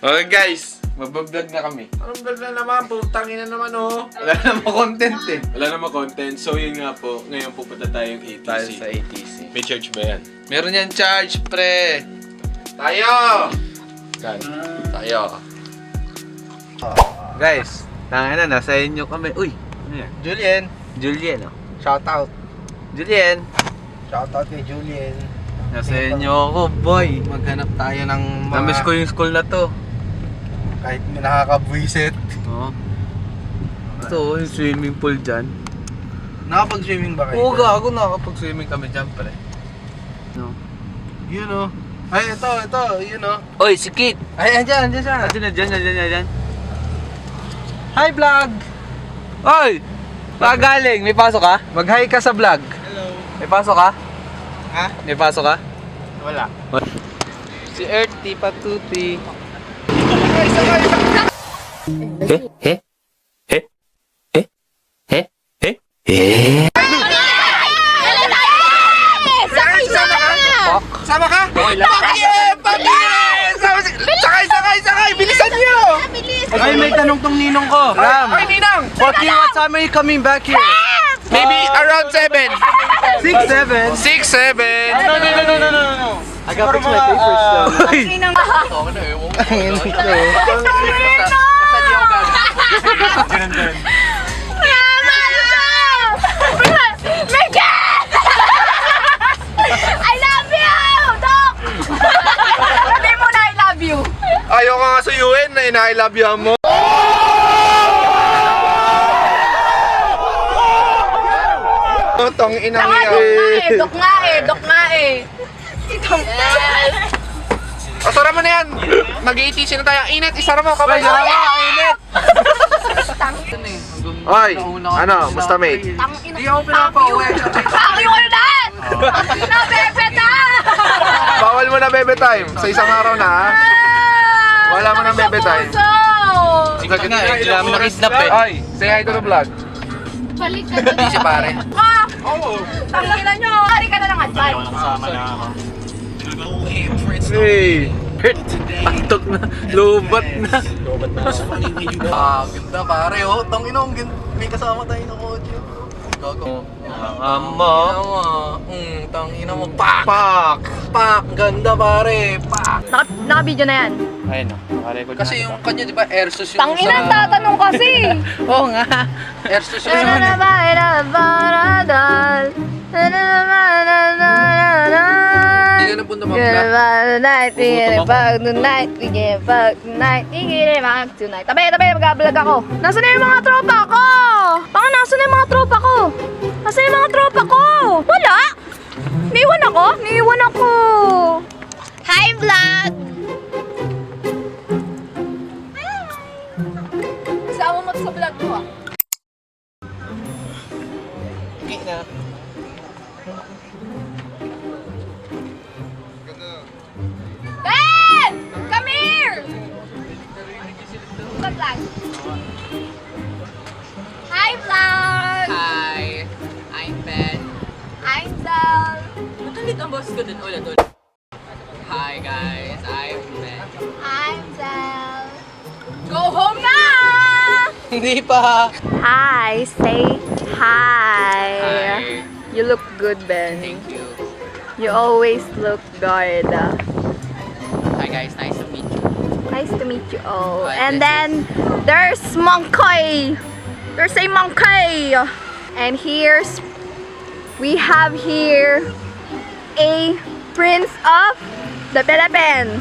Okay guys, magbablog na kami. Anong vlog na naman? Putangin na naman oh. Wala namang content eh. Wala namang content. So yun nga po, ngayon pupunta tayong ATC. Tayo sa ATC. May church ba yan? Meron yan charge, pre. Tayo! Saan? Tayo. Guys, tanga na, nasa inyo kami. Uy, ano yan? Julien, oh. Shout out. Julien. Shout out kay Julian. Nasa inyo ako, boy. Maghanap tayo ng mga... Namiss ko yung school na to. Kahit may nakakabwisit. Oo. Ito, yung swimming pool dyan. Nakapag-swimming ba kayo? Oo, gago, nakakapag-swimming kami dyan, pre. No. Yun oh. Ay, ito, yun oh. Oy, si Kit! Ay, andyan siya. Andyan. Hi, vlog! Oy! Galing, may pasok ka? Mag-hi ka sa vlog. Hello. May pasok ka? Ha? May pasok ka? Wala. Si Earthy Patuti. Sama ka? Sakay! Bilisan niyo! Ay, may tanong tong ninong ko. Ram, Ay, Ninang! what time are you coming back here? Maybe around 7. 6, 7? 6, 7. No. I got fix my papers though. Ay! I love you! Doc! Sabi mo na I love you. Ayaw ka nga suyuin na ina-I love you mo. Tong inang Dok nga eh. Asara mo na yan. Mag-ATC na tayo. Init, isara mo. Kabay, isara mo. Init. Oy, ano? Musta mate? Hindi ako pinapauwi. Paki ko na! Nabebe na! Bawal mo na bebe time. Sa isang araw na ha. Wala mo na bebe time. Sige na, hindi namin nakidnap eh. Oy, say hi to the vlog. Balik ka na. Si pare. Ah! Tanginan nyo! Hari ka na lang advance. Hey. Antok na, lobat na. Ganda pare oh. Tanginong, may kasama tayo ng audio. Gago. Tangina mo. Pak! Ganda pare. Pak! Naka-video na yan. Ayun oh, nakarecord na. Kasi yung kanya di ba, Airsus yung Tanginan, tatanong kasi. Oo nga. Airsus yung Hindi ka na punta mag-vlog. Tabi, mag-vlog ako. Nasaan na yung mga tropa ko? Nasaan na yung mga tropa ko? Nasaan yung mga tropa ko? Wala! Niiwan ako! Hi, vlog! Kasama mo sa vlog ko ah. Okay na. Ben! Come here! Vlog. Hi, vlog! Hi, I'm Ben. I'm Zal. Matalit ang boss ko dun ulit. Hi guys, I'm Ben. I'm Zal. Go home na! Hindi pa. Hi, say hi. Hi. You look good, Ben. Thank you. You always look good. Hi guys, nice to meet you. Nice to meet you all. Hi, And this then there's Monkey. There's a monkey. And we have here a prince of the Philippines.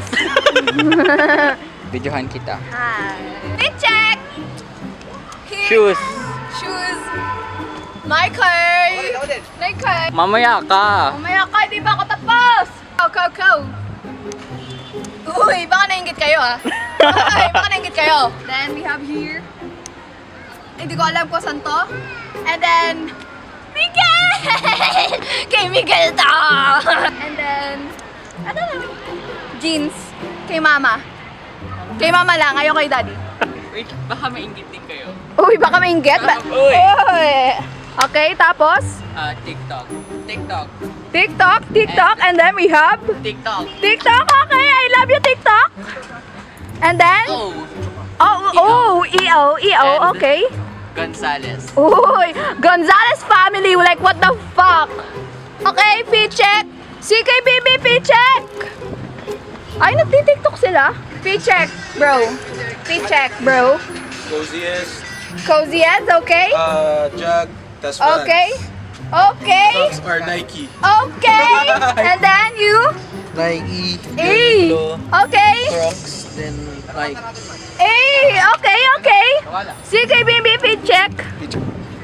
Videohan kita. Hi. Fit check. Shoes. Shoes. Mikey. Mikey. Mamaya ka. Mamaya ka, di ba ako tapos? Go. Uy, baka nainggit kayo ah. Baka nainggit kayo. Then we have here, hindi ko alam kung saan to. And then, Miguel! Kay Miguel to! And then, ano lang, jeans. Kay mama. Kay mama lang, ayaw kay daddy. Wait, baka mainggit din kayo. Uy, baka maingget. Uy. Okay, tapos, TikTok. TikTok, and then we have TikTok. TikTok, okay, I love you TikTok. And then? E-O, And- okay. Gonzales. Uy, Gonzales family, like what the fuck? Okay, P-check. CKBB, P-check. Ay, nagtitiktok sila. P-check, bro. P-check, bro. Coziest, Coziest, okay? Jag, tas Vans. Okay. Okay. Socks are Nike. Okay. And then you? Nike, E. Okay. Crocs, then Nike. Okay, okay. CKBB, P-check.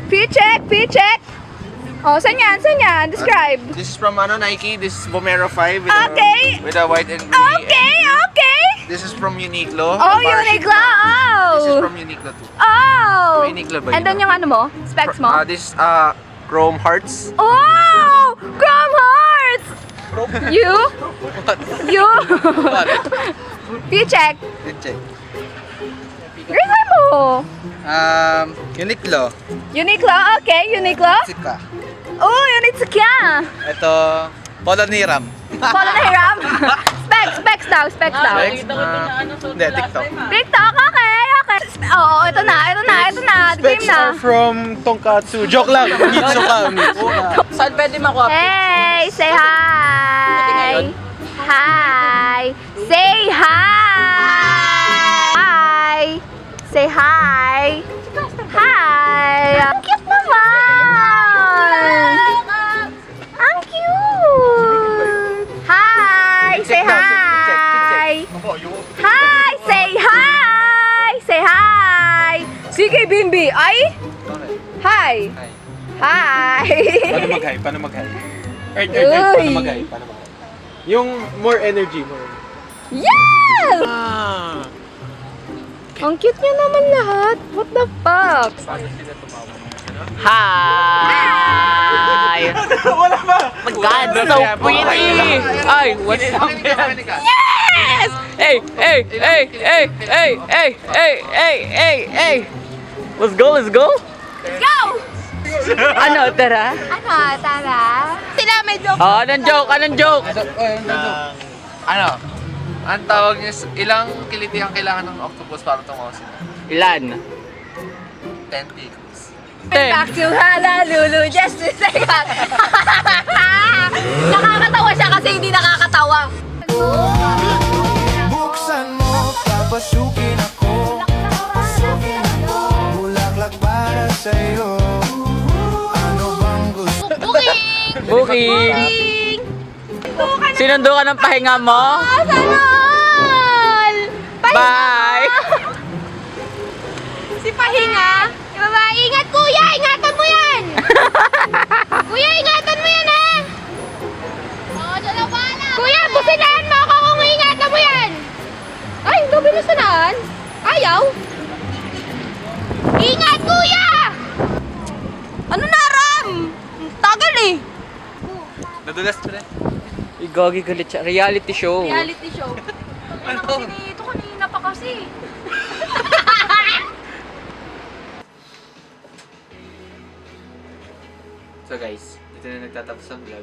P-check, P-check. Oh, saan yan? Saan yan? Describe. This is from Nike. This is Vomero 5 with, Okay. with a white and gray. Okay, okay. This is from Uniqlo. Oh, Parachute Uniqlo. This is Oh. from Uniqlo too. Oh. Uniqlo ba And yun? then yung ano mo? Specs mo? This Chrome Hearts. Oh! Chrome Hearts! You? You? P-check. Check. Resign mo. Uniqlo. Uniqlo, okay. Uniqlo. Sika. Oh, Unitsuka. Ito, Polo Niram. Follow na hiram. Specs daw, specs daw. Hindi, TikTok. TikTok, okay, okay. Oo, ito na. Game na. from Tonkatsu. Joke lang. Mitsuka. Saan pwede makuha? Hey, say hi. Hi. Say hi. Hi. Say hi. Hi. Ang cute naman. Ang cute. Hi. Say hi. Hi. Say hi. Say hi. Sige, Bimbi. Ay. Hi. Hi. Paano mag-high? Uy. Paano mag-high? Yung more energy, Yes! Ang cute niya naman lahat. What the fuck? Hi! Wala ba? My God, so pretty! Ay, what's up? Yes! Hey! Let's go! Let's go! Ano, tara? Ano, tara? Sila may joke. Oh, anong joke? Ang tawag niya, ilang kiliti ang kailangan ng octopus para tumawas sila? Ilan? Tentacles. Back to Honolulu just to say that. Nakakatawa siya kasi hindi nakakatawa. Buksan mo, papasukin ako. Bulaklak para sa'yo. Ano bang gusto? Booking! Sinundo ka ng pahinga mo? Sana all! Bye! Si Pahinga. Baba, ingat kuya! Ingatan mo yan! Kuya, ingatan mo yan ha! Oo, dyan ang bala! Kuya, businahan mo ako kung ingatan mo yan! Ay, hindi binusinaan. Ayaw. Ingat kuya! Ano na, Ram? Tagal eh. Nadulas pa rin. Igagi galit siya. Reality show. Reality show. Ano kasi ito kanina pa kasi. So guys, dito na nagtatapos ang vlog.